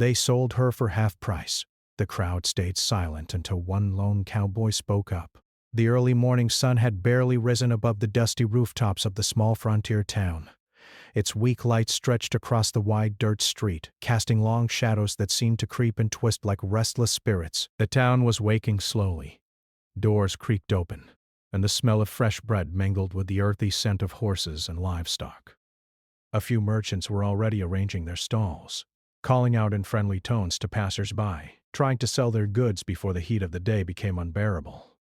They sold her for half price. The crowd stayed silent until one lone cowboy spoke up. The early morning sun had barely risen above the dusty rooftops of the small frontier town. Its weak light stretched across the wide dirt street, casting long shadows that seemed to creep and twist like restless spirits. The town was waking slowly. Doors creaked open, and the smell of fresh bread mingled with the earthy scent of horses and livestock. A few merchants were already arranging their stalls, calling out in friendly tones to passers-by, trying to sell their goods before the heat of the day became unbearable.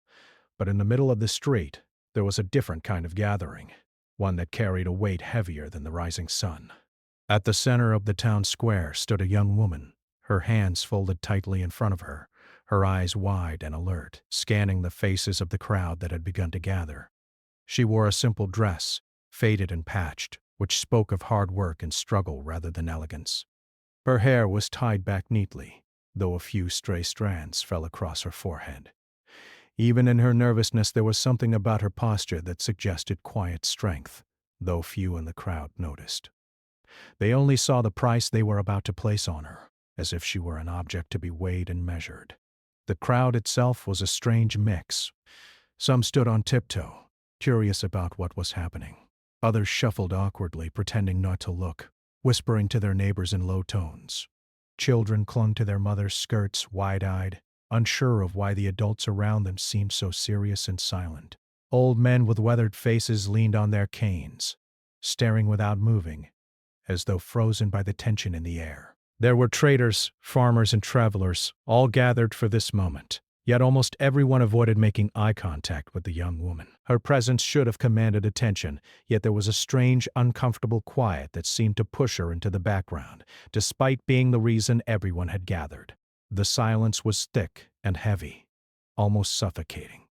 But in the middle of the street, there was a different kind of gathering, one that carried a weight heavier than the rising sun. At the center of the town square stood a young woman, her hands folded tightly in front of her, her eyes wide and alert, scanning the faces of the crowd that had begun to gather. She wore a simple dress, faded and patched, which spoke of hard work and struggle rather than elegance. Her hair was tied back neatly, though a few stray strands fell across her forehead. Even in her nervousness, there was something about her posture that suggested quiet strength, though few in the crowd noticed. They only saw the price they were about to place on her, as if she were an object to be weighed and measured. The crowd itself was a strange mix. Some stood on tiptoe, curious about what was happening. Others shuffled awkwardly, pretending not to look, whispering to their neighbors in low tones. Children clung to their mothers' skirts, wide-eyed, unsure of why the adults around them seemed so serious and silent. Old men with weathered faces leaned on their canes, staring without moving, as though frozen by the tension in the air. There were traders, farmers, and travelers, all gathered for this moment, yet almost everyone avoided making eye contact with the young woman. Her presence should have commanded attention, yet there was a strange, uncomfortable quiet that seemed to push her into the background, despite being the reason everyone had gathered. The silence was thick and heavy, almost suffocating.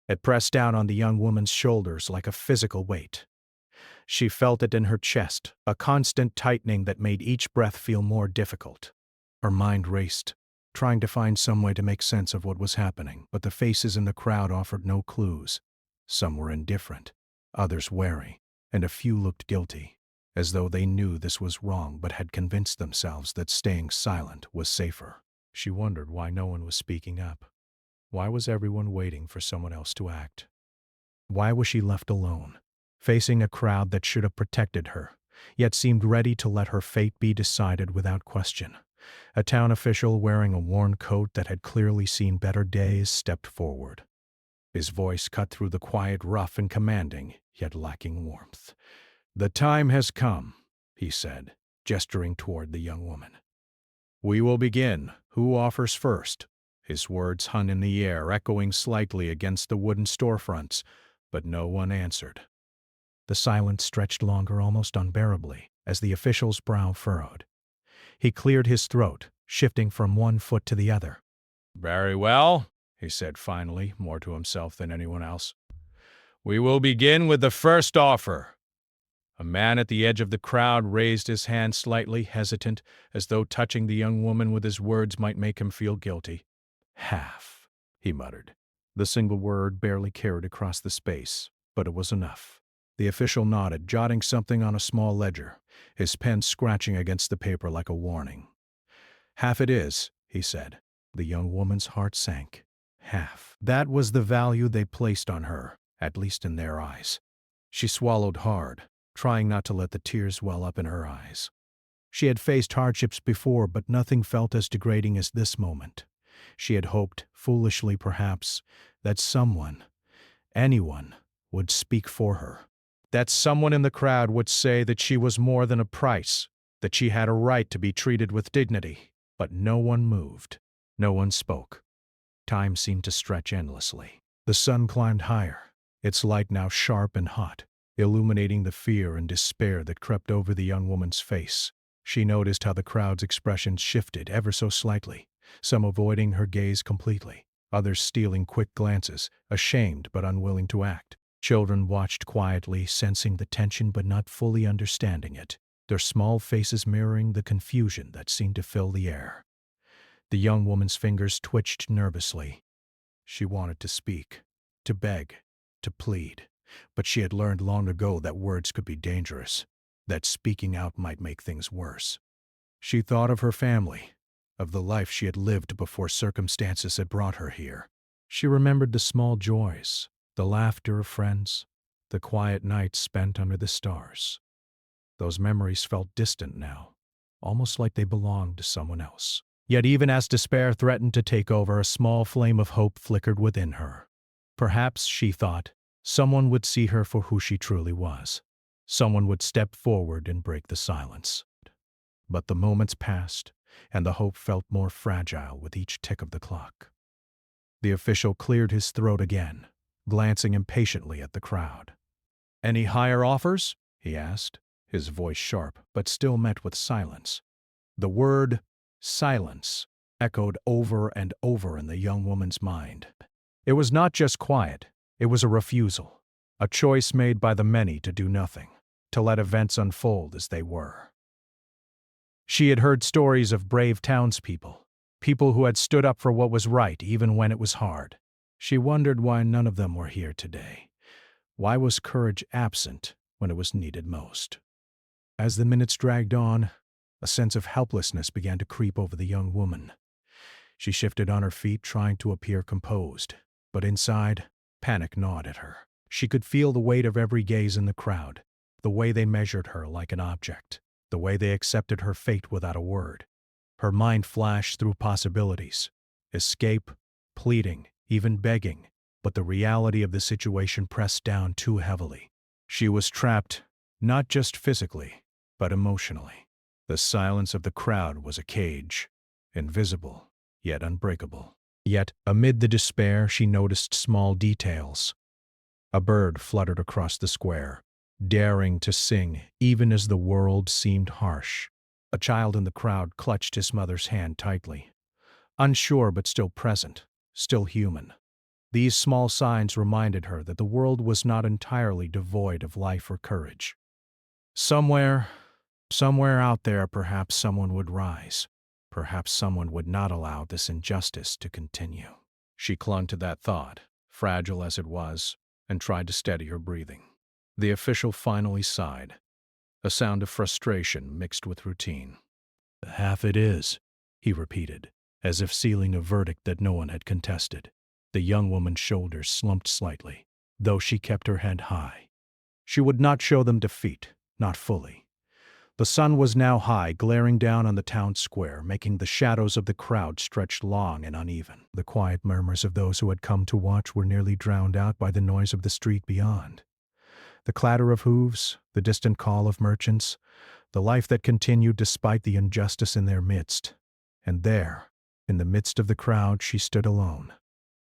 It pressed down on the young woman's shoulders like a physical weight. She felt it in her chest, a constant tightening that made each breath feel more difficult. Her mind raced, trying to find some way to make sense of what was happening, but the faces in the crowd offered no clues. Some were indifferent, others wary, and a few looked guilty, as though they knew this was wrong but had convinced themselves that staying silent was safer. She wondered why no one was speaking up. Why was everyone waiting for someone else to act? Why was she left alone, facing a crowd that should have protected her, yet seemed ready to let her fate be decided without question? A town official wearing a worn coat that had clearly seen better days stepped forward. His voice cut through the quiet, rough and commanding, yet lacking warmth. "The time has come," he said, gesturing toward the young woman. "We will begin. Who offers first?" His words hung in the air, echoing slightly against the wooden storefronts, but no one answered. The silence stretched longer, almost unbearably, as the official's brow furrowed. He cleared his throat, shifting from one foot to the other. "Very well," he said finally, more to himself than anyone else. "We will begin with the first offer." A man at the edge of the crowd raised his hand slightly, hesitant, as though touching the young woman with his words might make him feel guilty. "Half," he muttered. The single word barely carried across the space, but it was enough. The official nodded, jotting something on a small ledger, his pen scratching against the paper like a warning. "Half it is," he said. The young woman's heart sank. Half. That was the value they placed on her, at least in their eyes. She swallowed hard, trying not to let the tears well up in her eyes. She had faced hardships before, but nothing felt as degrading as this moment. She had hoped, foolishly perhaps, that someone, anyone, would speak for her. That someone in the crowd would say that she was more than a price, that she had a right to be treated with dignity. But no one moved. No one spoke. Time seemed to stretch endlessly. The sun climbed higher, its light now sharp and hot, illuminating the fear and despair that crept over the young woman's face. She noticed how the crowd's expressions shifted ever so slightly, some avoiding her gaze completely, others stealing quick glances, ashamed but unwilling to act. Children watched quietly, sensing the tension but not fully understanding it, their small faces mirroring the confusion that seemed to fill the air. The young woman's fingers twitched nervously. She wanted to speak, to beg, to plead, but she had learned long ago that words could be dangerous, that speaking out might make things worse. She thought of her family, of the life she had lived before circumstances had brought her here. She remembered the small joys, the laughter of friends, the quiet nights spent under the stars. Those memories felt distant now, almost like they belonged to someone else. Yet even as despair threatened to take over, a small flame of hope flickered within her. Perhaps, she thought, someone would see her for who she truly was. Someone would step forward and break the silence. But the moments passed, and the hope felt more fragile with each tick of the clock. The official cleared his throat again, glancing impatiently at the crowd. "Any higher offers?" he asked, his voice sharp, but still met with silence. The word silence echoed over and over in the young woman's mind. It was not just quiet, it was a refusal, a choice made by the many to do nothing, to let events unfold as they were. She had heard stories of brave townspeople, people who had stood up for what was right even when it was hard. She wondered why none of them were here today. Why was courage absent when it was needed most? As the minutes dragged on, a sense of helplessness began to creep over the young woman. She shifted on her feet, trying to appear composed, but inside, panic gnawed at her. She could feel the weight of every gaze in the crowd, the way they measured her like an object, the way they accepted her fate without a word. Her mind flashed through possibilities: escape, pleading, even begging, but the reality of the situation pressed down too heavily. She was trapped, not just physically, but emotionally. The silence of the crowd was a cage, invisible, yet unbreakable. Yet, amid the despair, she noticed small details. A bird fluttered across the square, daring to sing even as the world seemed harsh. A child in the crowd clutched his mother's hand tightly, unsure but still present, still human. These small signs reminded her that the world was not entirely devoid of life or courage. Somewhere out there, perhaps someone would rise. Perhaps someone would not allow this injustice to continue. She clung to that thought, fragile as it was, and tried to steady her breathing. The official finally sighed, a sound of frustration mixed with routine. "Half it is," he repeated, as if sealing a verdict that no one had contested. The young woman's shoulders slumped slightly, though she kept her head high. She would not show them defeat, not fully. The sun was now high, glaring down on the town square, making the shadows of the crowd stretch long and uneven. The quiet murmurs of those who had come to watch were nearly drowned out by the noise of the street beyond. The clatter of hooves, the distant call of merchants, the life that continued despite the injustice in their midst. And there, in the midst of the crowd, she stood alone,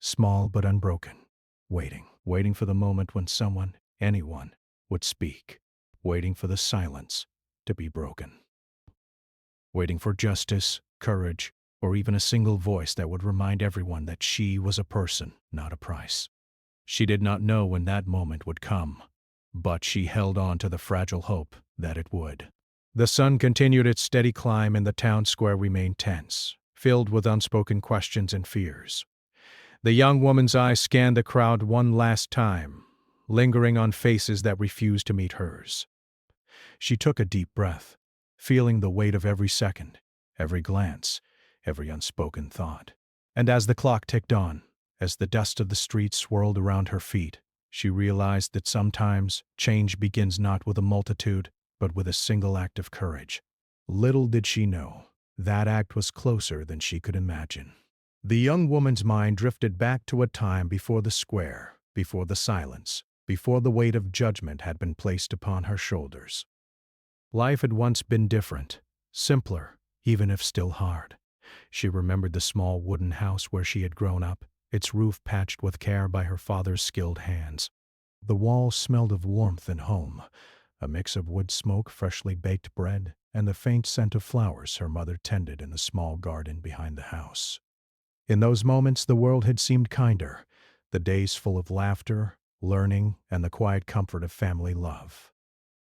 small but unbroken, waiting for the moment when someone, anyone, would speak, waiting for the silence to be broken, waiting for justice, courage, or even a single voice that would remind everyone that she was a person, not a price. She did not know when that moment would come, but she held on to the fragile hope that it would. The sun continued its steady climb and the town square remained tense, filled with unspoken questions and fears. The young woman's eyes scanned the crowd one last time, lingering on faces that refused to meet hers. She took a deep breath, feeling the weight of every second, every glance, every unspoken thought. And as the clock ticked on, as the dust of the street swirled around her feet, she realized that sometimes change begins not with a multitude, but with a single act of courage. Little did she know, that act was closer than she could imagine. The young woman's mind drifted back to a time before the square, before the silence, before the weight of judgment had been placed upon her shoulders. Life had once been different, simpler, even if still hard. She remembered the small wooden house where she had grown up, its roof patched with care by her father's skilled hands. The walls smelled of warmth and home, a mix of wood smoke, freshly baked bread, and the faint scent of flowers her mother tended in the small garden behind the house. In those moments, the world had seemed kinder, the days full of laughter, learning, and the quiet comfort of family love.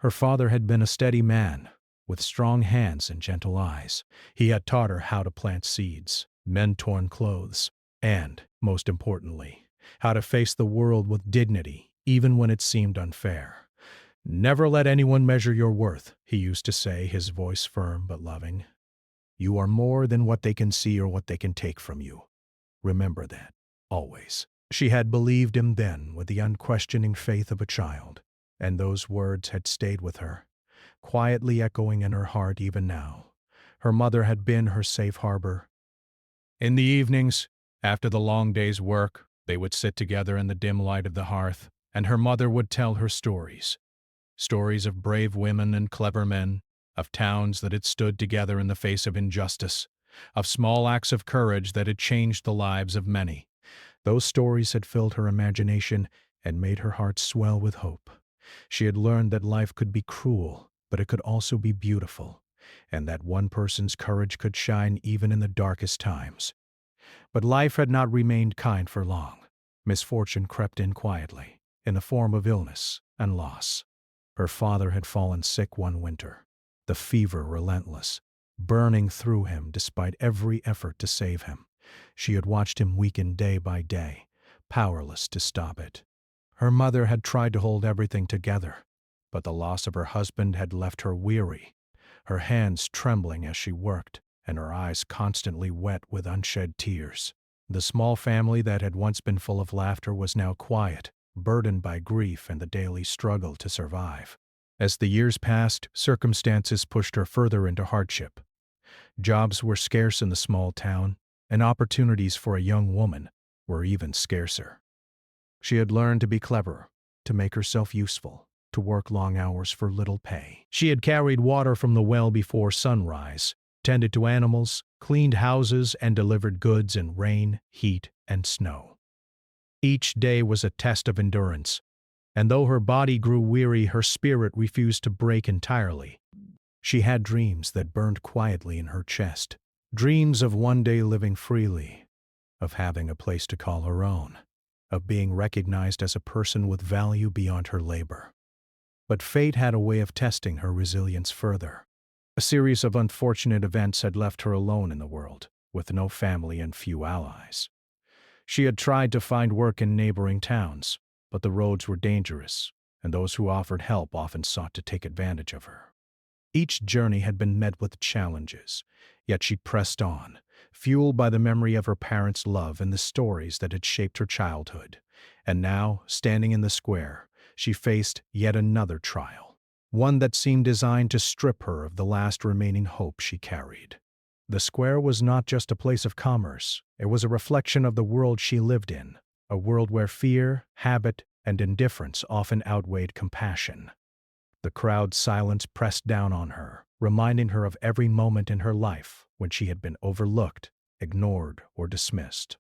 Her father had been a steady man, with strong hands and gentle eyes. He had taught her how to plant seeds, mend torn clothes, and, most importantly, how to face the world with dignity, even when it seemed unfair. "Never let anyone measure your worth," he used to say, his voice firm but loving. You are more than what they can see or what they can take from you. Remember that, always. She had believed him then with the unquestioning faith of a child, and those words had stayed with her, quietly echoing in her heart even now. Her mother had been her safe harbor. In the evenings, after the long day's work, they would sit together in the dim light of the hearth, and her mother would tell her stories. Stories of brave women and clever men, of towns that had stood together in the face of injustice, of small acts of courage that had changed the lives of many. Those stories had filled her imagination and made her heart swell with hope. She had learned that life could be cruel, but it could also be beautiful, and that one person's courage could shine even in the darkest times. But life had not remained kind for long. Misfortune crept in quietly, in the form of illness and loss. Her father had fallen sick one winter, the fever relentless, burning through him despite every effort to save him. She had watched him weaken day by day, powerless to stop it. Her mother had tried to hold everything together, but the loss of her husband had left her weary, her hands trembling as she worked, and her eyes constantly wet with unshed tears. The small family that had once been full of laughter was now quiet, burdened by grief and the daily struggle to survive. As the years passed, circumstances pushed her further into hardship. Jobs were scarce in the small town, and opportunities for a young woman were even scarcer. She had learned to be clever, to make herself useful, to work long hours for little pay. She had carried water from the well before sunrise, tended to animals, cleaned houses, and delivered goods in rain, heat, and snow. Each day was a test of endurance, and though her body grew weary, her spirit refused to break entirely. She had dreams that burned quietly in her chest, dreams of one day living freely, of having a place to call her own, of being recognized as a person with value beyond her labor. But fate had a way of testing her resilience further. A series of unfortunate events had left her alone in the world, with no family and few allies. She had tried to find work in neighboring towns, but the roads were dangerous, and those who offered help often sought to take advantage of her. Each journey had been met with challenges, yet she pressed on, fueled by the memory of her parents' love and the stories that had shaped her childhood. And now, standing in the square, she faced yet another trial, one that seemed designed to strip her of the last remaining hope she carried. The square was not just a place of commerce, it was a reflection of the world she lived in, a world where fear, habit, and indifference often outweighed compassion. The crowd's silence pressed down on her, reminding her of every moment in her life when she had been overlooked, ignored, or dismissed.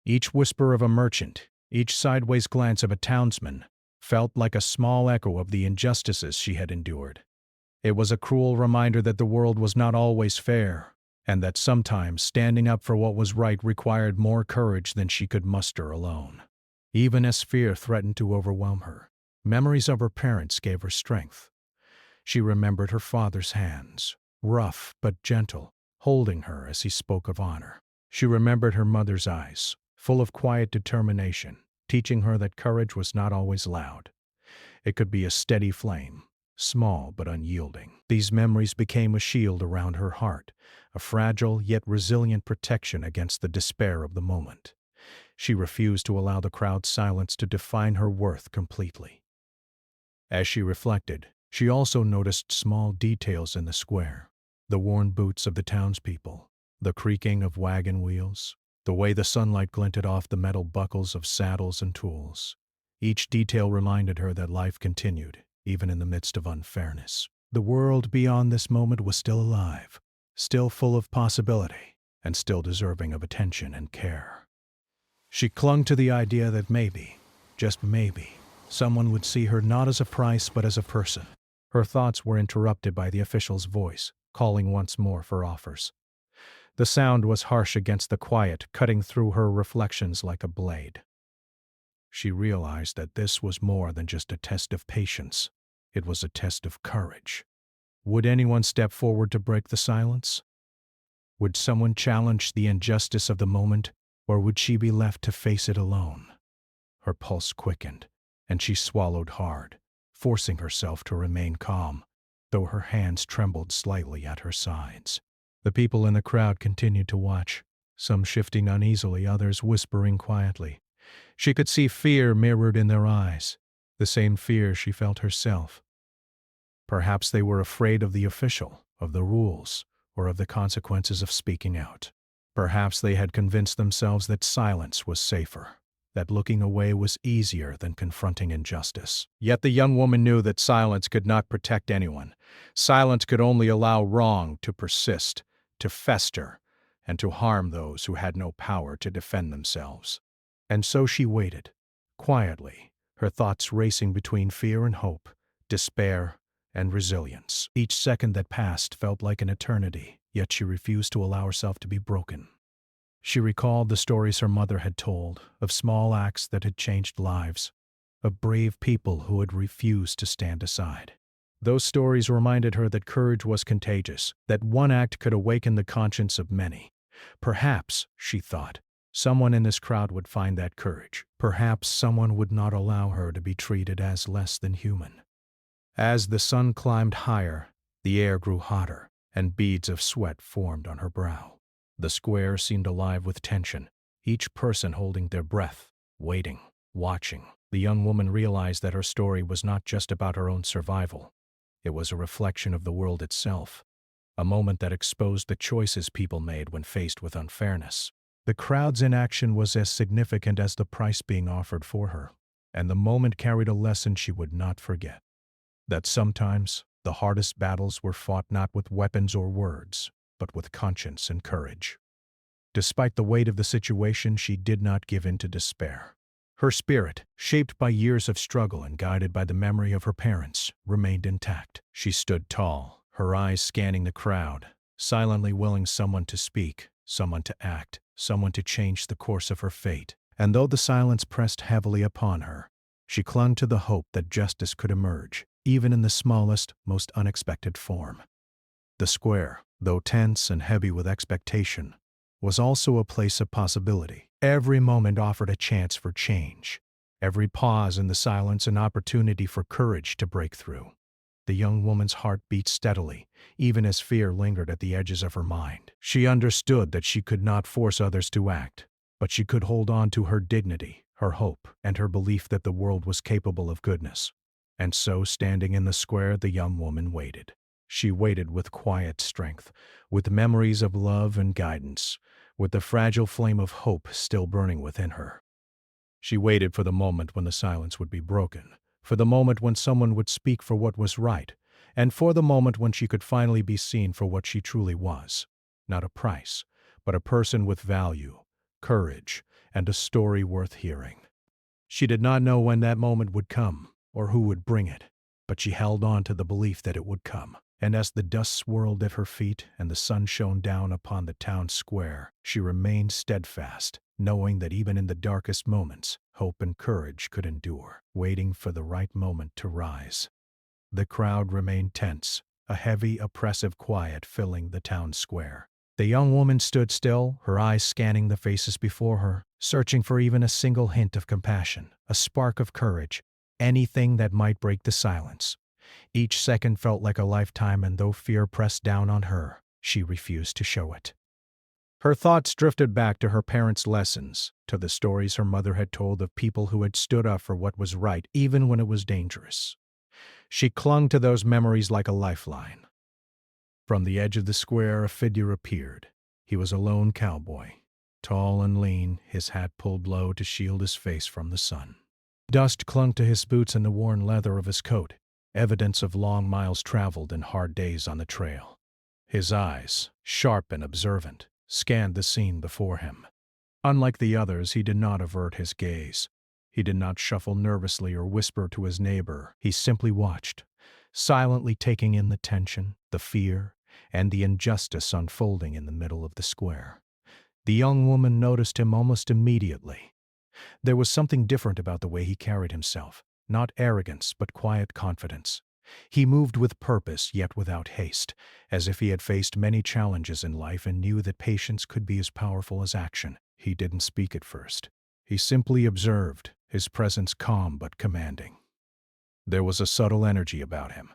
Each whisper of a merchant, each sideways glance of a townsman, felt like a small echo of the injustices she had endured. It was a cruel reminder that the world was not always fair, and that sometimes standing up for what was right required more courage than she could muster alone. Even as fear threatened to overwhelm her, memories of her parents gave her strength. She remembered her father's hands, rough but gentle, holding her as he spoke of honor. She remembered her mother's eyes, full of quiet determination, teaching her that courage was not always loud. It could be a steady flame, small but unyielding. These memories became a shield around her heart, a fragile yet resilient protection against the despair of the moment. She refused to allow the crowd's silence to define her worth completely. As she reflected, she also noticed small details in the square: the worn boots of the townspeople, the creaking of wagon wheels, the way the sunlight glinted off the metal buckles of saddles and tools. Each detail reminded her that life continued, even in the midst of unfairness. The world beyond this moment was still alive, still full of possibility, and still deserving of attention and care. She clung to the idea that maybe, just maybe, someone would see her not as a price but as a person. Her thoughts were interrupted by the official's voice, calling once more for offers. The sound was harsh against the quiet, cutting through her reflections like a blade. She realized that this was more than just a test of patience. It was a test of courage. Would anyone step forward to break the silence? Would someone challenge the injustice of the moment, or would she be left to face it alone? Her pulse quickened, and she swallowed hard, forcing herself to remain calm, though her hands trembled slightly at her sides. The people in the crowd continued to watch, some shifting uneasily, others whispering quietly. She could see fear mirrored in their eyes, the same fear she felt herself. Perhaps they were afraid of the official, of the rules, or of the consequences of speaking out. Perhaps they had convinced themselves that silence was safer, that looking away was easier than confronting injustice. Yet the young woman knew that silence could not protect anyone. Silence could only allow wrong to persist, to fester, and to harm those who had no power to defend themselves. And so she waited, quietly, her thoughts racing between fear and hope, despair and resilience. Each second that passed felt like an eternity, yet she refused to allow herself to be broken. She recalled the stories her mother had told, of small acts that had changed lives, of brave people who had refused to stand aside. Those stories reminded her that courage was contagious, that one act could awaken the conscience of many. Perhaps, she thought, someone in this crowd would find that courage. Perhaps someone would not allow her to be treated as less than human. As the sun climbed higher, the air grew hotter, and beads of sweat formed on her brow. The square seemed alive with tension, each person holding their breath, waiting, watching. The young woman realized that her story was not just about her own survival. It was a reflection of the world itself, a moment that exposed the choices people made when faced with unfairness. The crowd's inaction was as significant as the price being offered for her, and the moment carried a lesson she would not forget. That sometimes the hardest battles were fought not with weapons or words, but with conscience and courage. Despite the weight of the situation, she did not give in to despair. Her spirit, shaped by years of struggle and guided by the memory of her parents, remained intact. She stood tall, her eyes scanning the crowd, silently willing someone to speak, someone to act, someone to change the course of her fate. And though the silence pressed heavily upon her, she clung to the hope that justice could emerge, even in the smallest, most unexpected form. The square, though tense and heavy with expectation, was also a place of possibility. Every moment offered a chance for change. Every pause in the silence an opportunity for courage to break through. The young woman's heart beat steadily, even as fear lingered at the edges of her mind. She understood that she could not force others to act, but she could hold on to her dignity, her hope, and her belief that the world was capable of goodness. And so, standing in the square, the young woman waited. She waited with quiet strength, with memories of love and guidance, with the fragile flame of hope still burning within her. She waited for the moment when the silence would be broken, for the moment when someone would speak for what was right, and for the moment when she could finally be seen for what she truly was. Not a price, but a person with value, courage, and a story worth hearing. She did not know when that moment would come, or who would bring it, but she held on to the belief that it would come. And as the dust swirled at her feet and the sun shone down upon the town square, she remained steadfast, knowing that even in the darkest moments, hope and courage could endure, waiting for the right moment to rise. The crowd remained tense, a heavy, oppressive quiet filling the town square. The young woman stood still, her eyes scanning the faces before her, searching for even a single hint of compassion, a spark of courage, anything that might break the silence. Each second felt like a lifetime, and though fear pressed down on her, she refused to show it. Her thoughts drifted back to her parents' lessons, to the stories her mother had told of people who had stood up for what was right even when it was dangerous. She clung to those memories like a lifeline. From the edge of the square, a figure appeared. He was a lone cowboy, tall and lean, his hat pulled low to shield his face from the sun. Dust clung to his boots and the worn leather of his coat, evidence of long miles traveled and hard days on the trail. His eyes, sharp and observant, scanned the scene before him. Unlike the others, he did not avert his gaze. He did not shuffle nervously or whisper to his neighbor. He simply watched, silently taking in the tension, the fear, and the injustice unfolding in the middle of the square. The young woman noticed him almost immediately. There was something different about the way he carried himself. Not arrogance, but quiet confidence. He moved with purpose, yet without haste, as if he had faced many challenges in life and knew that patience could be as powerful as action. He didn't speak at first. He simply observed, his presence calm but commanding. There was a subtle energy about him,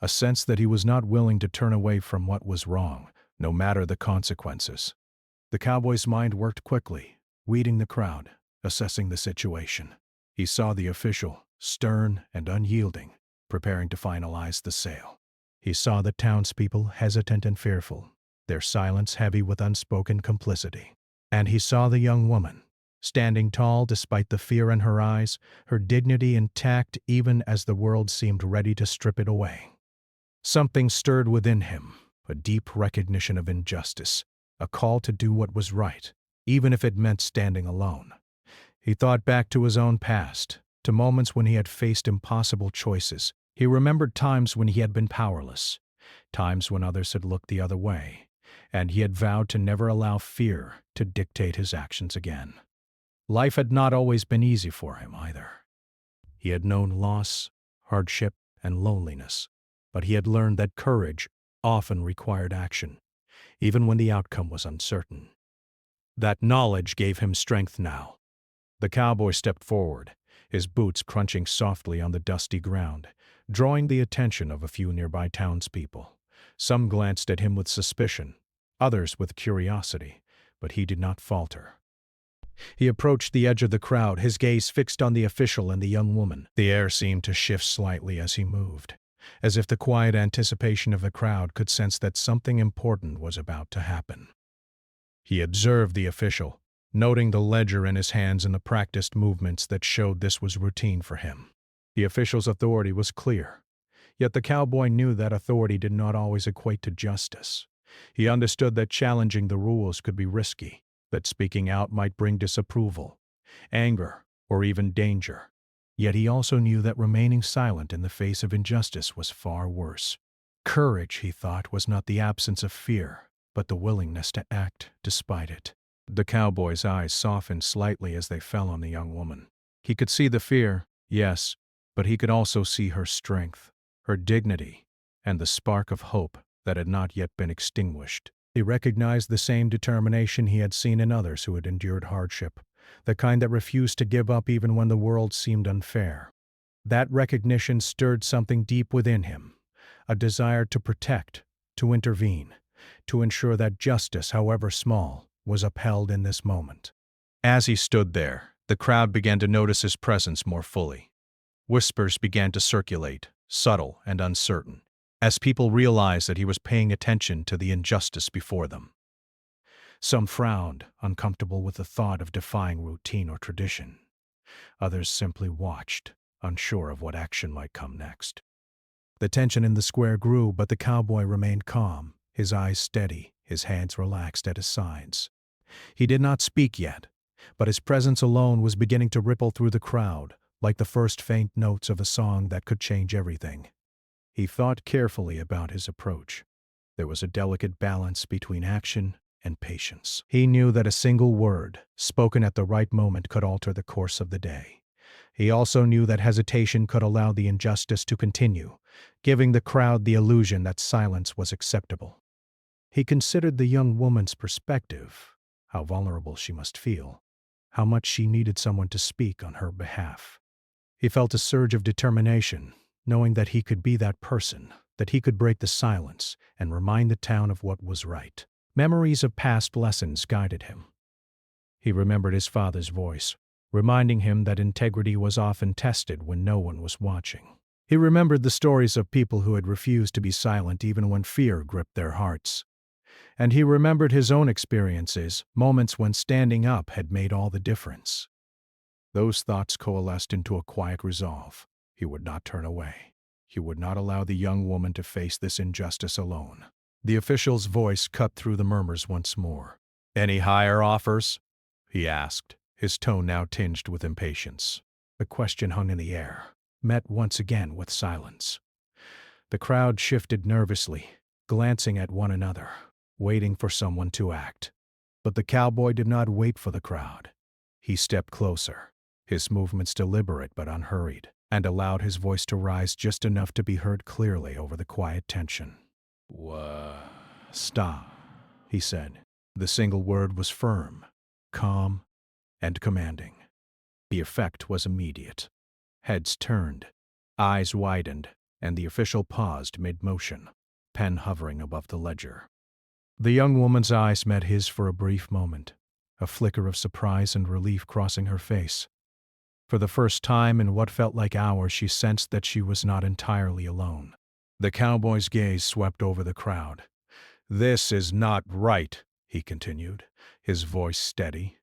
a sense that he was not willing to turn away from what was wrong, no matter the consequences. The cowboy's mind worked quickly, weeding the crowd, assessing the situation. He saw the official, stern and unyielding, preparing to finalize the sale. He saw the townspeople hesitant and fearful, their silence heavy with unspoken complicity. And he saw the young woman, standing tall despite the fear in her eyes, her dignity intact even as the world seemed ready to strip it away. Something stirred within him, a deep recognition of injustice, a call to do what was right, even if it meant standing alone. He thought back to his own past, to moments when he had faced impossible choices. He remembered times when he had been powerless, times when others had looked the other way, and he had vowed to never allow fear to dictate his actions again. Life had not always been easy for him either. He had known loss, hardship, and loneliness, but he had learned that courage often required action, even when the outcome was uncertain. That knowledge gave him strength now. The cowboy stepped forward, his boots crunching softly on the dusty ground, drawing the attention of a few nearby townspeople. Some glanced at him with suspicion, others with curiosity, but he did not falter. He approached the edge of the crowd, his gaze fixed on the official and the young woman. The air seemed to shift slightly as he moved, as if the quiet anticipation of the crowd could sense that something important was about to happen. He observed the official, noting the ledger in his hands and the practiced movements that showed this was routine for him. The official's authority was clear, yet the cowboy knew that authority did not always equate to justice. He understood that challenging the rules could be risky, that speaking out might bring disapproval, anger, or even danger. Yet he also knew that remaining silent in the face of injustice was far worse. Courage, he thought, was not the absence of fear, but the willingness to act despite it. The cowboy's eyes softened slightly as they fell on the young woman. He could see the fear, yes, but he could also see her strength, her dignity, and the spark of hope that had not yet been extinguished. He recognized the same determination he had seen in others who had endured hardship, the kind that refused to give up even when the world seemed unfair. That recognition stirred something deep within him, a desire to protect, to intervene, to ensure that justice, however small, was upheld in this moment. As he stood there, the crowd began to notice his presence more fully. Whispers began to circulate, subtle and uncertain, as people realized that he was paying attention to the injustice before them. Some frowned, uncomfortable with the thought of defying routine or tradition. Others simply watched, unsure of what action might come next. The tension in the square grew, but the cowboy remained calm, his eyes steady, his hands relaxed at his sides. He did not speak yet, but his presence alone was beginning to ripple through the crowd, like the first faint notes of a song that could change everything. He thought carefully about his approach. There was a delicate balance between action and patience. He knew that a single word, spoken at the right moment, could alter the course of the day. He also knew that hesitation could allow the injustice to continue, giving the crowd the illusion that silence was acceptable. He considered the young woman's perspective, how vulnerable she must feel, how much she needed someone to speak on her behalf. He felt a surge of determination, knowing that he could be that person, that he could break the silence and remind the town of what was right. Memories of past lessons guided him. He remembered his father's voice, reminding him that integrity was often tested when no one was watching. He remembered the stories of people who had refused to be silent even when fear gripped their hearts. And he remembered his own experiences, moments when standing up had made all the difference. Those thoughts coalesced into a quiet resolve. He would not turn away. He would not allow the young woman to face this injustice alone. The official's voice cut through the murmurs once more. "Any higher offers?" he asked, his tone now tinged with impatience. The question hung in the air, met once again with silence. The crowd shifted nervously, glancing at one another, waiting for someone to act. But the cowboy did not wait for the crowd. He stepped closer, his movements deliberate but unhurried, and allowed his voice to rise just enough to be heard clearly over the quiet tension. "Stop," he said. The single word was firm, calm, and commanding. The effect was immediate. Heads turned, eyes widened, and the official paused mid-motion, pen hovering above the ledger. The young woman's eyes met his for a brief moment, a flicker of surprise and relief crossing her face. For the first time in what felt like hours, she sensed that she was not entirely alone. The cowboy's gaze swept over the crowd. "This is not right," he continued, his voice steady.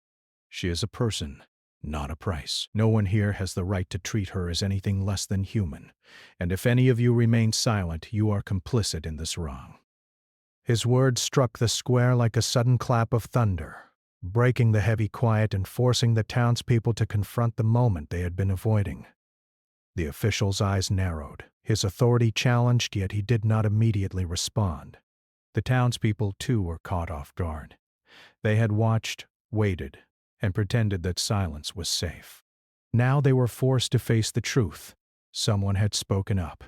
"She is a person, not a price. No one here has the right to treat her as anything less than human, and if any of you remain silent, you are complicit in this wrong." His words struck the square like a sudden clap of thunder, breaking the heavy quiet and forcing the townspeople to confront the moment they had been avoiding. The official's eyes narrowed, his authority challenged, yet he did not immediately respond. The townspeople, too, were caught off guard. They had watched, waited, and pretended that silence was safe. Now they were forced to face the truth. Someone had spoken up.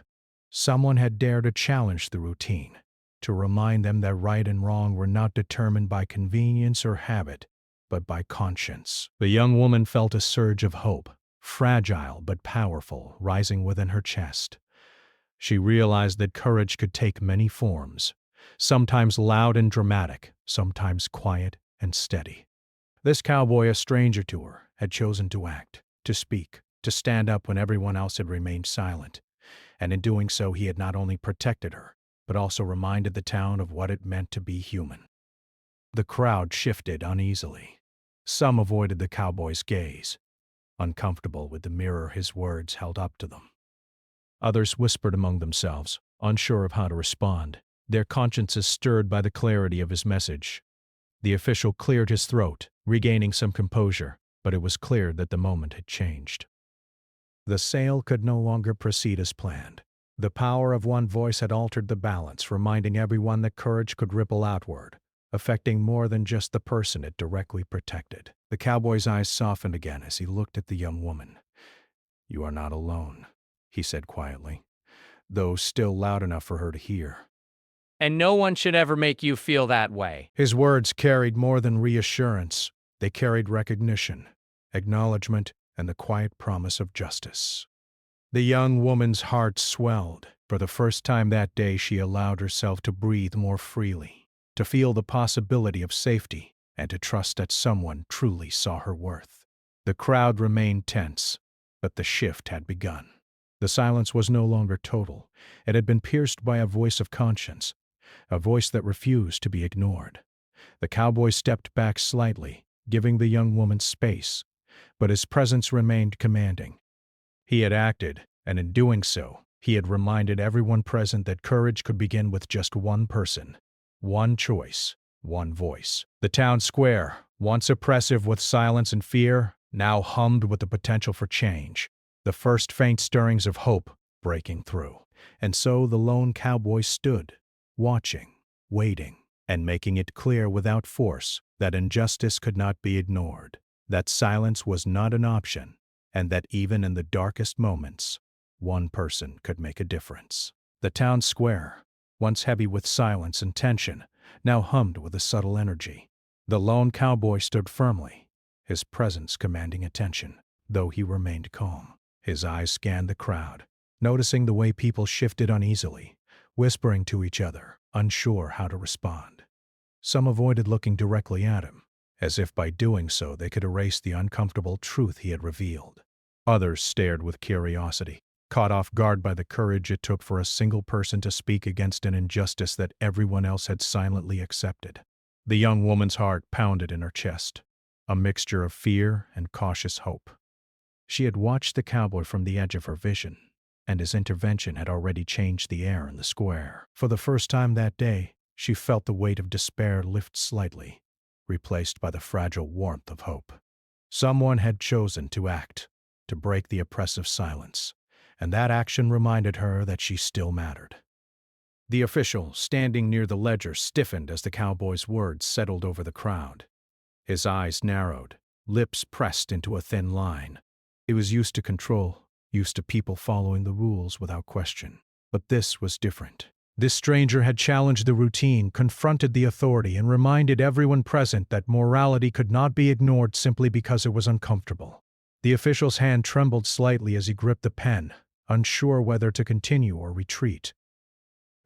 Someone had dared to challenge the routine, to remind them that right and wrong were not determined by convenience or habit, but by conscience. The young woman felt a surge of hope, fragile but powerful, rising within her chest. She realized that courage could take many forms, sometimes loud and dramatic, sometimes quiet and steady. This cowboy, a stranger to her, had chosen to act, to speak, to stand up when everyone else had remained silent, and in doing so he had not only protected her, but also reminded the town of what it meant to be human. The crowd shifted uneasily. Some avoided the cowboy's gaze, uncomfortable with the mirror his words held up to them. Others whispered among themselves, unsure of how to respond, their consciences stirred by the clarity of his message. The official cleared his throat, regaining some composure, but it was clear that the moment had changed. The sale could no longer proceed as planned. The power of one voice had altered the balance, reminding everyone that courage could ripple outward, affecting more than just the person it directly protected. The cowboy's eyes softened again as he looked at the young woman. "You are not alone," he said quietly, though still loud enough for her to hear. "And no one should ever make you feel that way." His words carried more than reassurance. They carried recognition, acknowledgement, and the quiet promise of justice. The young woman's heart swelled. For the first time that day, she allowed herself to breathe more freely, to feel the possibility of safety, and to trust that someone truly saw her worth. The crowd remained tense, but the shift had begun. The silence was no longer total. It had been pierced by a voice of conscience, a voice that refused to be ignored. The cowboy stepped back slightly, giving the young woman space, but his presence remained commanding. He had acted, and in doing so, he had reminded everyone present that courage could begin with just one person, one choice, one voice. The town square, once oppressive with silence and fear, now hummed with the potential for change, the first faint stirrings of hope breaking through. And so the lone cowboy stood, watching, waiting, and making it clear without force that injustice could not be ignored, that silence was not an option, and that even in the darkest moments, one person could make a difference. The town square, once heavy with silence and tension, now hummed with a subtle energy. The lone cowboy stood firmly, his presence commanding attention, though he remained calm. His eyes scanned the crowd, noticing the way people shifted uneasily, whispering to each other, unsure how to respond. Some avoided looking directly at him, as if by doing so they could erase the uncomfortable truth he had revealed. Others stared with curiosity, caught off guard by the courage it took for a single person to speak against an injustice that everyone else had silently accepted. The young woman's heart pounded in her chest, a mixture of fear and cautious hope. She had watched the cowboy from the edge of her vision, and his intervention had already changed the air in the square. For the first time that day, she felt the weight of despair lift slightly, replaced by the fragile warmth of hope. Someone had chosen to act, to break the oppressive silence, and that action reminded her that she still mattered. The official, standing near the ledger, stiffened as the cowboy's words settled over the crowd. His eyes narrowed, lips pressed into a thin line. He was used to control, used to people following the rules without question. But this was different. This stranger had challenged the routine, confronted the authority, and reminded everyone present that morality could not be ignored simply because it was uncomfortable. The official's hand trembled slightly as he gripped the pen, unsure whether to continue or retreat.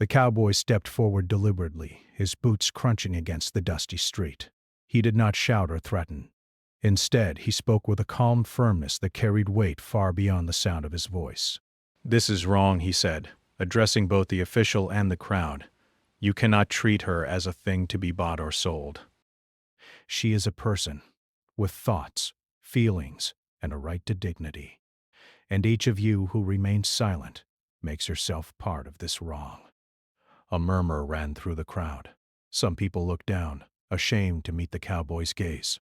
The cowboy stepped forward deliberately, his boots crunching against the dusty street. He did not shout or threaten. Instead, he spoke with a calm firmness that carried weight far beyond the sound of his voice. "This is wrong," he said, addressing both the official and the crowd. "You cannot treat her as a thing to be bought or sold. She is a person, with thoughts, feelings, and a right to dignity. And each of you who remains silent makes yourself part of this wrong." A murmur ran through the crowd. Some people looked down, ashamed to meet the cowboy's gaze.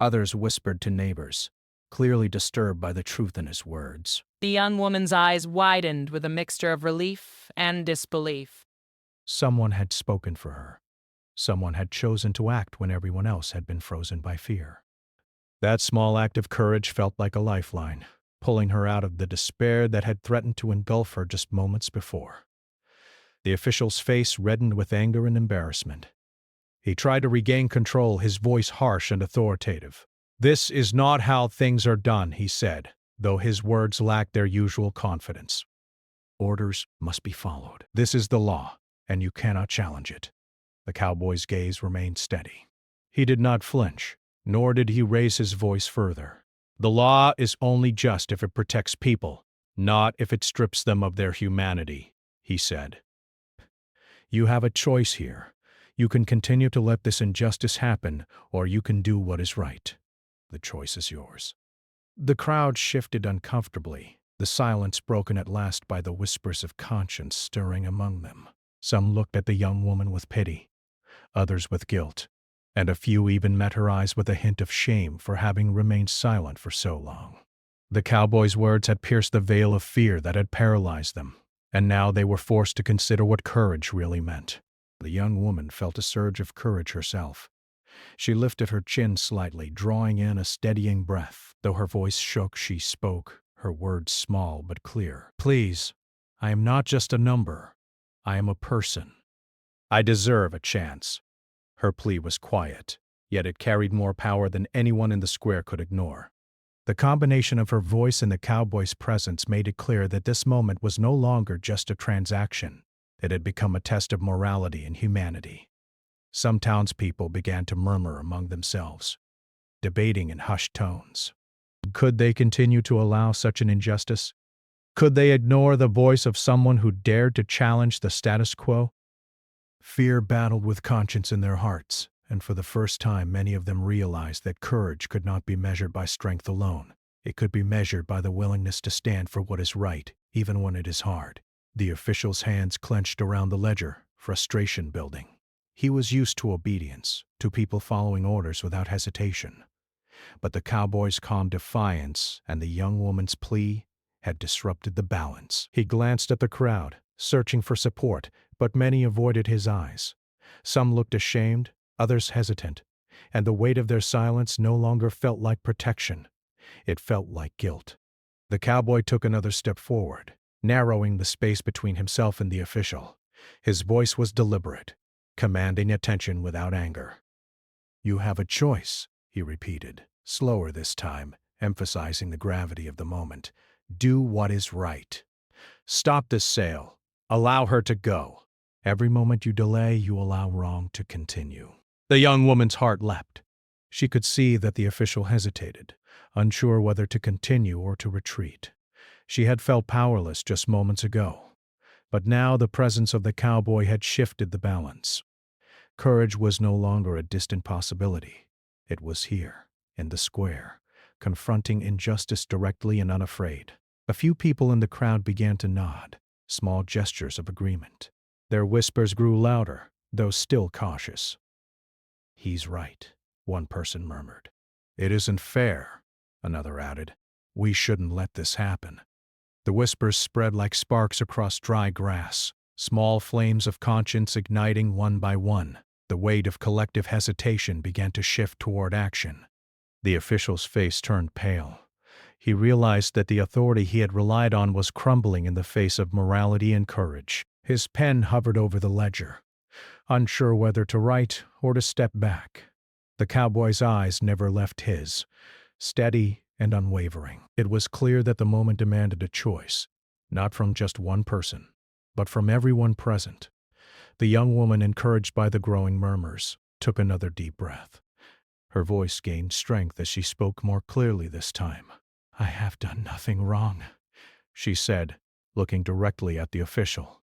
Others whispered to neighbors, clearly disturbed by the truth in his words. The young woman's eyes widened with a mixture of relief and disbelief. Someone had spoken for her. Someone had chosen to act when everyone else had been frozen by fear. That small act of courage felt like a lifeline, pulling her out of the despair that had threatened to engulf her just moments before. The official's face reddened with anger and embarrassment. He tried to regain control, his voice harsh and authoritative. "This is not how things are done," he said, though his words lacked their usual confidence. "Orders must be followed. This is the law, and you cannot challenge it." The cowboy's gaze remained steady. He did not flinch, nor did he raise his voice further. "The law is only just if it protects people, not if it strips them of their humanity," he said. "You have a choice here. You can continue to let this injustice happen, or you can do what is right. The choice is yours." The crowd shifted uncomfortably, the silence broken at last by the whispers of conscience stirring among them. Some looked at the young woman with pity, others with guilt, and a few even met her eyes with a hint of shame for having remained silent for so long. The cowboy's words had pierced the veil of fear that had paralyzed them, and now they were forced to consider what courage really meant. The young woman felt a surge of courage herself. She lifted her chin slightly, drawing in a steadying breath. Though her voice shook, she spoke, her words small but clear. "Please, I am not just a number. I am a person. I deserve a chance." Her plea was quiet, yet it carried more power than anyone in the square could ignore. The combination of her voice and the cowboy's presence made it clear that this moment was no longer just a transaction. It had become a test of morality and humanity. Some townspeople began to murmur among themselves, debating in hushed tones. Could they continue to allow such an injustice? Could they ignore the voice of someone who dared to challenge the status quo? Fear battled with conscience in their hearts, and for the first time many of them realized that courage could not be measured by strength alone. It could be measured by the willingness to stand for what is right, even when it is hard. The official's hands clenched around the ledger, frustration building. He was used to obedience, to people following orders without hesitation. But the cowboy's calm defiance and the young woman's plea had disrupted the balance. He glanced at the crowd, searching for support, but many avoided his eyes. Some looked ashamed, others hesitant, and the weight of their silence no longer felt like protection. It felt like guilt. The cowboy took another step forward, narrowing the space between himself and the official. His voice was deliberate, commanding attention without anger. "You have a choice," he repeated, slower this time, emphasizing the gravity of the moment. "Do what is right. Stop this sale. Allow her to go. Every moment you delay, you allow wrong to continue." The young woman's heart leapt. She could see that the official hesitated, unsure whether to continue or to retreat. She had felt powerless just moments ago, but now the presence of the cowboy had shifted the balance. Courage was no longer a distant possibility. It was here, in the square, confronting injustice directly and unafraid. A few people in the crowd began to nod, small gestures of agreement. Their whispers grew louder, though still cautious. "He's right," one person murmured. "It isn't fair," another added. "We shouldn't let this happen." The whispers spread like sparks across dry grass, small flames of conscience igniting one by one. The weight of collective hesitation began to shift toward action. The official's face turned pale. He realized that the authority he had relied on was crumbling in the face of morality and courage. His pen hovered over the ledger, unsure whether to write or to step back. The cowboy's eyes never left his, steady and unwavering. It was clear that the moment demanded a choice, not from just one person, but from everyone present. The young woman, encouraged by the growing murmurs, took another deep breath. Her voice gained strength as she spoke more clearly this time. "I have done nothing wrong," she said, looking directly at the official.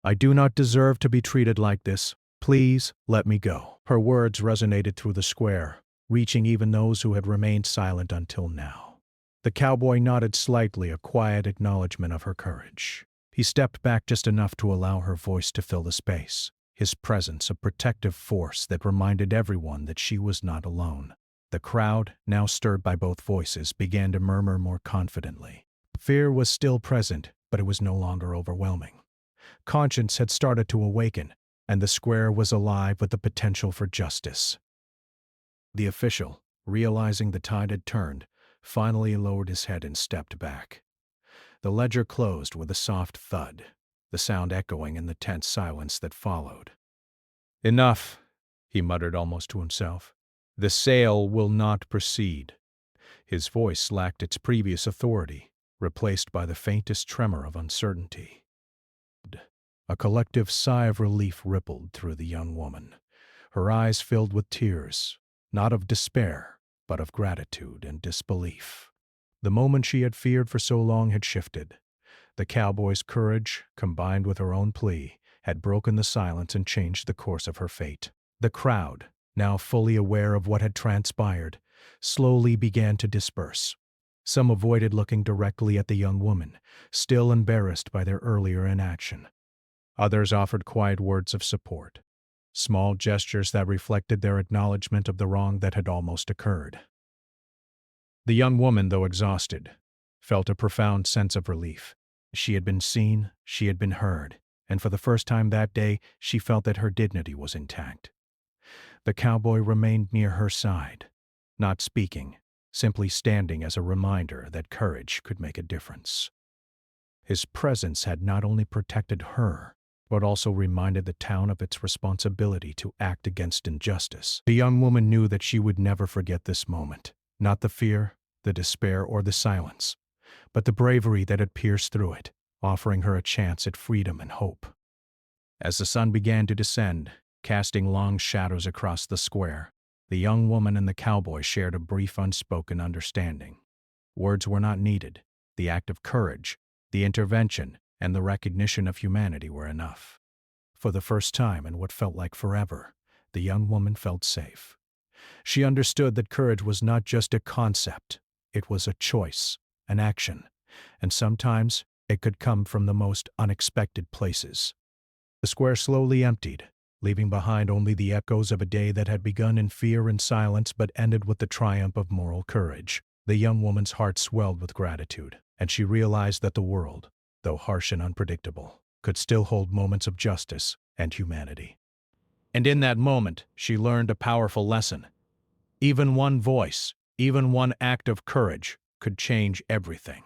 "I do not deserve to be treated like this. Please let me go." Her words resonated through the square, reaching even those who had remained silent until now. The cowboy nodded slightly, a quiet acknowledgement of her courage. He stepped back just enough to allow her voice to fill the space, his presence a protective force that reminded everyone that she was not alone. The crowd, now stirred by both voices, began to murmur more confidently. Fear was still present, but it was no longer overwhelming. Conscience had started to awaken, and the square was alive with the potential for justice. The official, realizing the tide had turned, finally lowered his head and stepped back. The ledger closed with a soft thud, the sound echoing in the tense silence that followed. "Enough," he muttered almost to himself. "The sale will not proceed." His voice lacked its previous authority, replaced by the faintest tremor of uncertainty. A collective sigh of relief rippled through the young woman. Her eyes filled with tears, not of despair, but of gratitude and disbelief. The moment she had feared for so long had shifted. The cowboy's courage, combined with her own plea, had broken the silence and changed the course of her fate. The crowd, now fully aware of what had transpired, slowly began to disperse. Some avoided looking directly at the young woman, still embarrassed by their earlier inaction. Others offered quiet words of support, small gestures that reflected their acknowledgement of the wrong that had almost occurred. The young woman, though exhausted, felt a profound sense of relief. She had been seen, she had been heard, and for the first time that day she felt that her dignity was intact. The cowboy remained near her side, not speaking, simply standing as a reminder that courage could make a difference. His presence had not only protected her, but also reminded the town of its responsibility to act against injustice. The young woman knew that she would never forget this moment, not the fear, the despair, or the silence, but the bravery that had pierced through it, offering her a chance at freedom and hope. As the sun began to descend, casting long shadows across the square, the young woman and the cowboy shared a brief unspoken understanding. Words were not needed. The act of courage, the intervention, and the recognition of humanity were enough. For the first time in what felt like forever, the young woman felt safe. She understood that courage was not just a concept, it was a choice, an action, and sometimes it could come from the most unexpected places. The square slowly emptied, leaving behind only the echoes of a day that had begun in fear and silence but ended with the triumph of moral courage. The young woman's heart swelled with gratitude, and she realized that the world, though harsh and unpredictable, could still hold moments of justice and humanity. And in that moment, she learned a powerful lesson. Even one voice, even one act of courage, could change everything.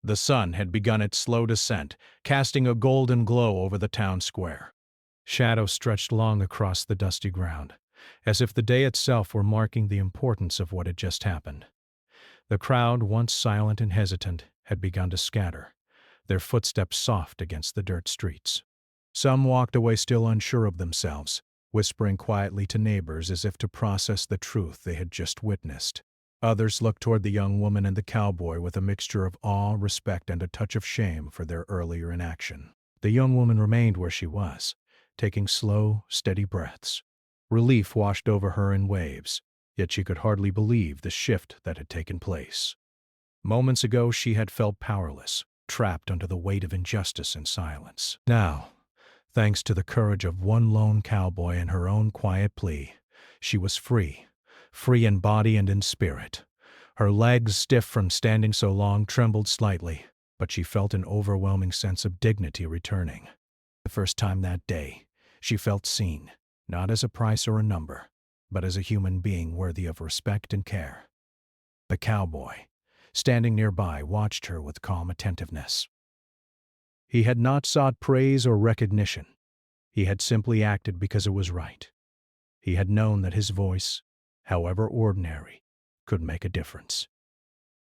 The sun had begun its slow descent, casting a golden glow over the town square. Shadows stretched long across the dusty ground, as if the day itself were marking the importance of what had just happened. The crowd, once silent and hesitant, had begun to scatter, their footsteps soft against the dirt streets. Some walked away still unsure of themselves, whispering quietly to neighbors as if to process the truth they had just witnessed. Others looked toward the young woman and the cowboy with a mixture of awe, respect, and a touch of shame for their earlier inaction. The young woman remained where she was, taking slow, steady breaths. Relief washed over her in waves, yet she could hardly believe the shift that had taken place. Moments ago she had felt powerless, trapped under the weight of injustice and silence. Now, thanks to the courage of one lone cowboy and her own quiet plea, she was free in body and in spirit. Her legs, stiff from standing so long, trembled slightly, but she felt an overwhelming sense of dignity returning. The first time that day, she felt seen, not as a price or a number, but as a human being worthy of respect and care. The cowboy, standing nearby, watched her with calm attentiveness. He had not sought praise or recognition. He had simply acted because it was right. He had known that his voice, however ordinary, could make a difference.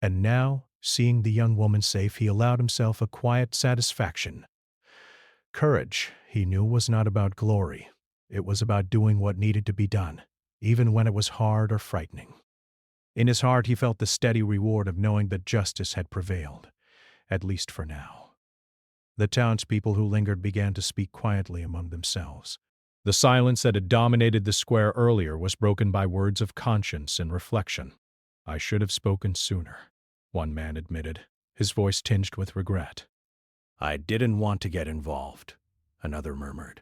And now, seeing the young woman safe, he allowed himself a quiet satisfaction. Courage, he knew, was not about glory. It was about doing what needed to be done, even when it was hard or frightening. In his heart, he felt the steady reward of knowing that justice had prevailed, at least for now. The townspeople who lingered began to speak quietly among themselves. The silence that had dominated the square earlier was broken by words of conscience and reflection. "I should have spoken sooner," one man admitted, his voice tinged with regret. "I didn't want to get involved," another murmured.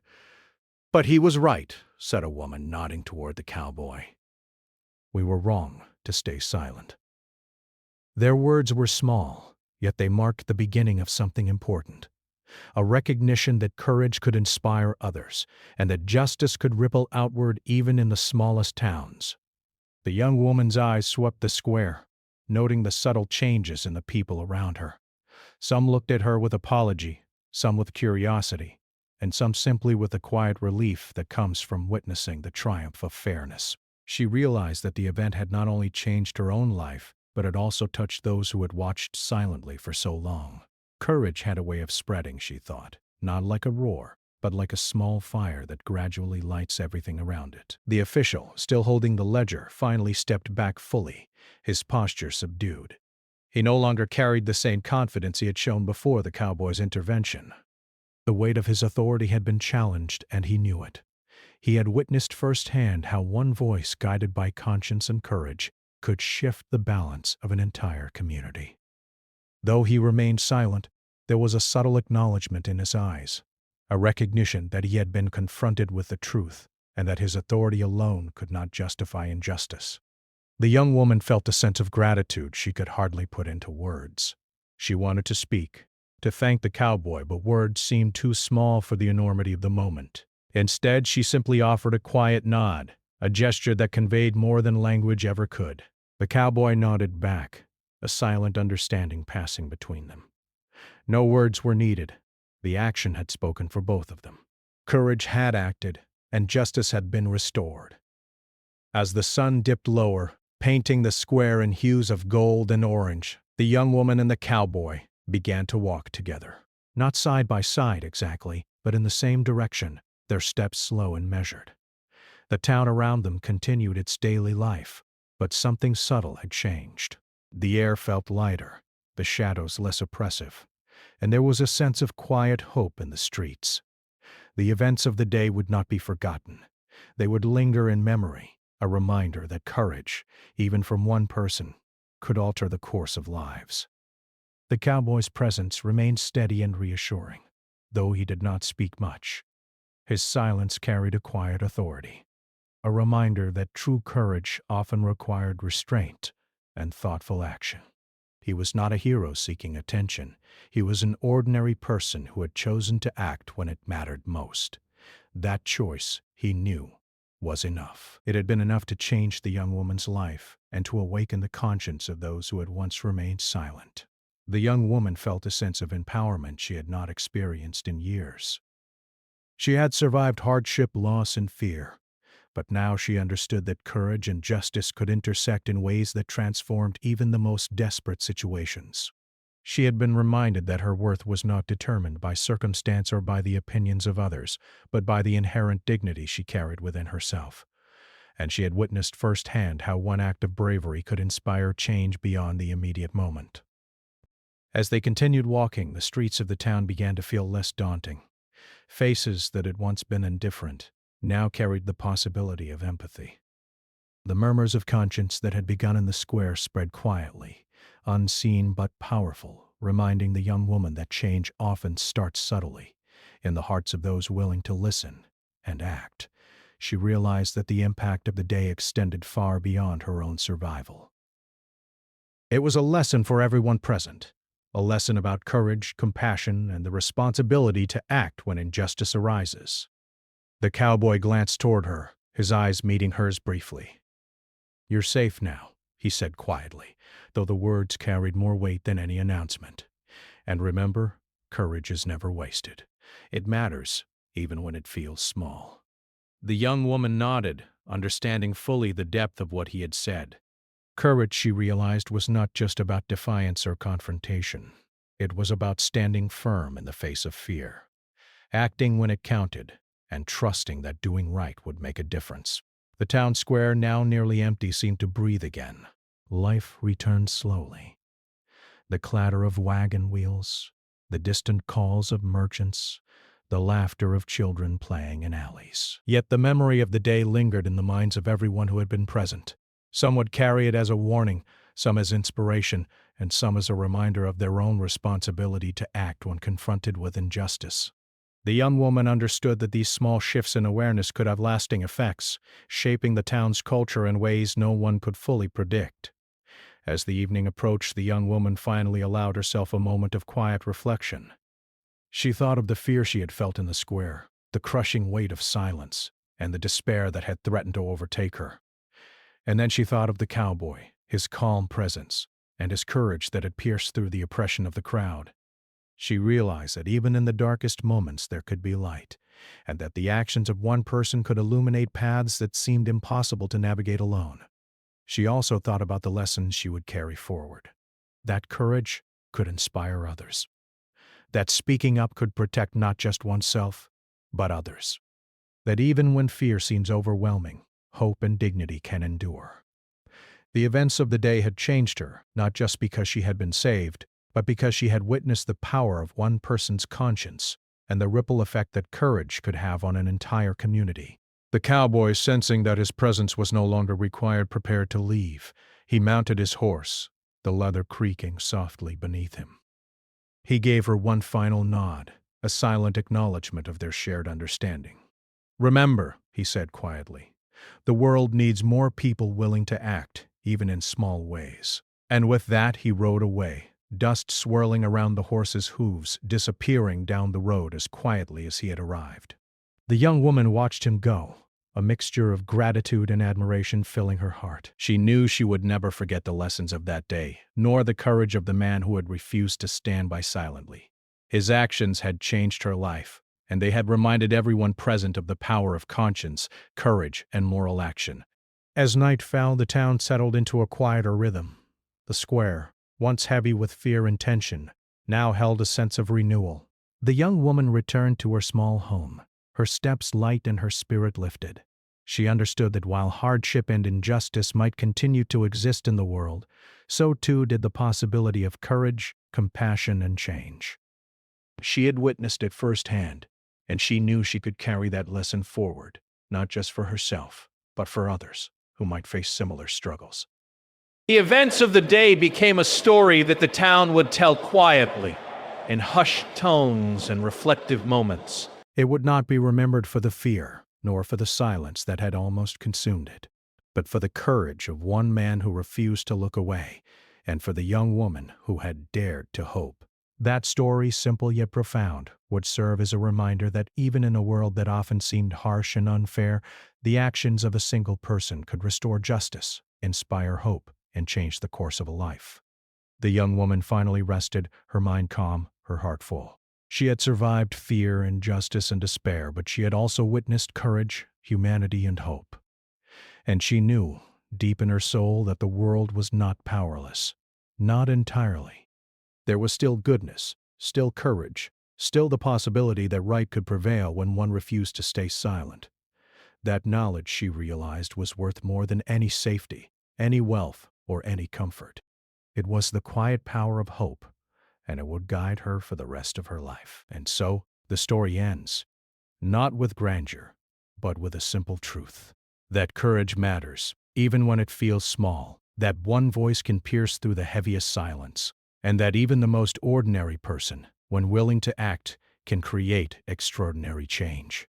"But he was right," said a woman, nodding toward the cowboy. "We were wrong to stay silent." Their words were small, yet they marked the beginning of something important. A recognition that courage could inspire others, and that justice could ripple outward even in the smallest towns. The young woman's eyes swept the square, noting the subtle changes in the people around her. Some looked at her with apology, some with curiosity, and some simply with the quiet relief that comes from witnessing the triumph of fairness. She realized that the event had not only changed her own life, but had also touched those who had watched silently for so long. Courage had a way of spreading, she thought, not like a roar, but like a small fire that gradually lights everything around it. The official, still holding the ledger, finally stepped back fully, his posture subdued. He no longer carried the same confidence he had shown before the cowboy's intervention. The weight of his authority had been challenged, and he knew it. He had witnessed firsthand how one voice, guided by conscience and courage, could shift the balance of an entire community. Though he remained silent, there was a subtle acknowledgment in his eyes, a recognition that he had been confronted with the truth and that his authority alone could not justify injustice. The young woman felt a sense of gratitude she could hardly put into words. She wanted to speak, to thank the cowboy, but words seemed too small for the enormity of the moment. Instead, she simply offered a quiet nod, a gesture that conveyed more than language ever could. The cowboy nodded back, a silent understanding passing between them. No words were needed. The action had spoken for both of them. Courage had acted, and justice had been restored. As the sun dipped lower, painting the square in hues of gold and orange, the young woman and the cowboy began to walk together. Not side by side exactly, but in the same direction, their steps slow and measured. The town around them continued its daily life, but something subtle had changed. The air felt lighter, the shadows less oppressive, and there was a sense of quiet hope in the streets. The events of the day would not be forgotten. They would linger in memory, a reminder that courage, even from one person, could alter the course of lives. The cowboy's presence remained steady and reassuring, though he did not speak much. His silence carried a quiet authority, a reminder that true courage often required restraint and thoughtful action. He was not a hero seeking attention. He was an ordinary person who had chosen to act when it mattered most. That choice, he knew, was enough. It had been enough to change the young woman's life and to awaken the conscience of those who had once remained silent. The young woman felt a sense of empowerment she had not experienced in years. She had survived hardship, loss, and fear, but now she understood that courage and justice could intersect in ways that transformed even the most desperate situations. She had been reminded that her worth was not determined by circumstance or by the opinions of others, but by the inherent dignity she carried within herself. And she had witnessed firsthand how one act of bravery could inspire change beyond the immediate moment. As they continued walking, the streets of the town began to feel less daunting. Faces that had once been indifferent now carried the possibility of empathy. The murmurs of conscience that had begun in the square spread quietly, unseen but powerful, reminding the young woman that change often starts subtly, in the hearts of those willing to listen and act. She realized that the impact of the day extended far beyond her own survival. It was a lesson for everyone present, a lesson about courage, compassion, and the responsibility to act when injustice arises. The cowboy glanced toward her, his eyes meeting hers briefly. "You're safe now," he said quietly, though the words carried more weight than any announcement. "And remember, courage is never wasted. It matters, even when it feels small." The young woman nodded, understanding fully the depth of what he had said. Courage, she realized, was not just about defiance or confrontation. It was about standing firm in the face of fear. acting when it counted, and trusting that doing right would make a difference. The town square, now nearly empty, seemed to breathe again. Life returned slowly. The clatter of wagon wheels, the distant calls of merchants, the laughter of children playing in alleys. Yet the memory of the day lingered in the minds of everyone who had been present. Some would carry it as a warning, some as inspiration, and some as a reminder of their own responsibility to act when confronted with injustice. The young woman understood that these small shifts in awareness could have lasting effects, shaping the town's culture in ways no one could fully predict. As the evening approached, the young woman finally allowed herself a moment of quiet reflection. She thought of the fear she had felt in the square, the crushing weight of silence, and the despair that had threatened to overtake her. And then she thought of the cowboy, his calm presence, and his courage that had pierced through the oppression of the crowd. She realized that even in the darkest moments there could be light, and that the actions of one person could illuminate paths that seemed impossible to navigate alone. She also thought about the lessons she would carry forward. That courage could inspire others. That speaking up could protect not just oneself, but others. That even when fear seems overwhelming, hope and dignity can endure. The events of the day had changed her, not just because she had been saved, but because she had witnessed the power of one person's conscience and the ripple effect that courage could have on an entire community. The cowboy, sensing that his presence was no longer required, prepared to leave. He mounted his horse, the leather creaking softly beneath him. He gave her one final nod, a silent acknowledgement of their shared understanding. "Remember," he said quietly, "the world needs more people willing to act, even in small ways." And with that he rode away, dust swirling around the horse's hooves, disappearing down the road as quietly as he had arrived. The young woman watched him go, a mixture of gratitude and admiration filling her heart. She knew she would never forget the lessons of that day, nor the courage of the man who had refused to stand by silently. His actions had changed her life, and they had reminded everyone present of the power of conscience, courage, and moral action. As night fell, the town settled into a quieter rhythm. The square, once heavy with fear and tension, now held a sense of renewal. The young woman returned to her small home, her steps light and her spirit lifted. She understood that while hardship and injustice might continue to exist in the world, so too did the possibility of courage, compassion, and change. She had witnessed it firsthand, and she knew she could carry that lesson forward, not just for herself, but for others who might face similar struggles. The events of the day became a story that the town would tell quietly, in hushed tones and reflective moments. It would not be remembered for the fear, nor for the silence that had almost consumed it, but for the courage of one man who refused to look away, and for the young woman who had dared to hope. That story, simple yet profound, would serve as a reminder that even in a world that often seemed harsh and unfair, the actions of a single person could restore justice, inspire hope, and change the course of a life. The young woman finally rested, her mind calm, her heart full. She had survived fear, injustice, and despair, but she had also witnessed courage, humanity, and hope. And she knew, deep in her soul, that the world was not powerless. Not entirely. There was still goodness, still courage, still the possibility that right could prevail when one refused to stay silent. That knowledge, she realized, was worth more than any safety, any wealth, or any comfort. It was the quiet power of hope, and it would guide her for the rest of her life. And so, the story ends, not with grandeur, but with a simple truth. That courage matters, even when it feels small, that one voice can pierce through the heaviest silence, and that even the most ordinary person, when willing to act, can create extraordinary change.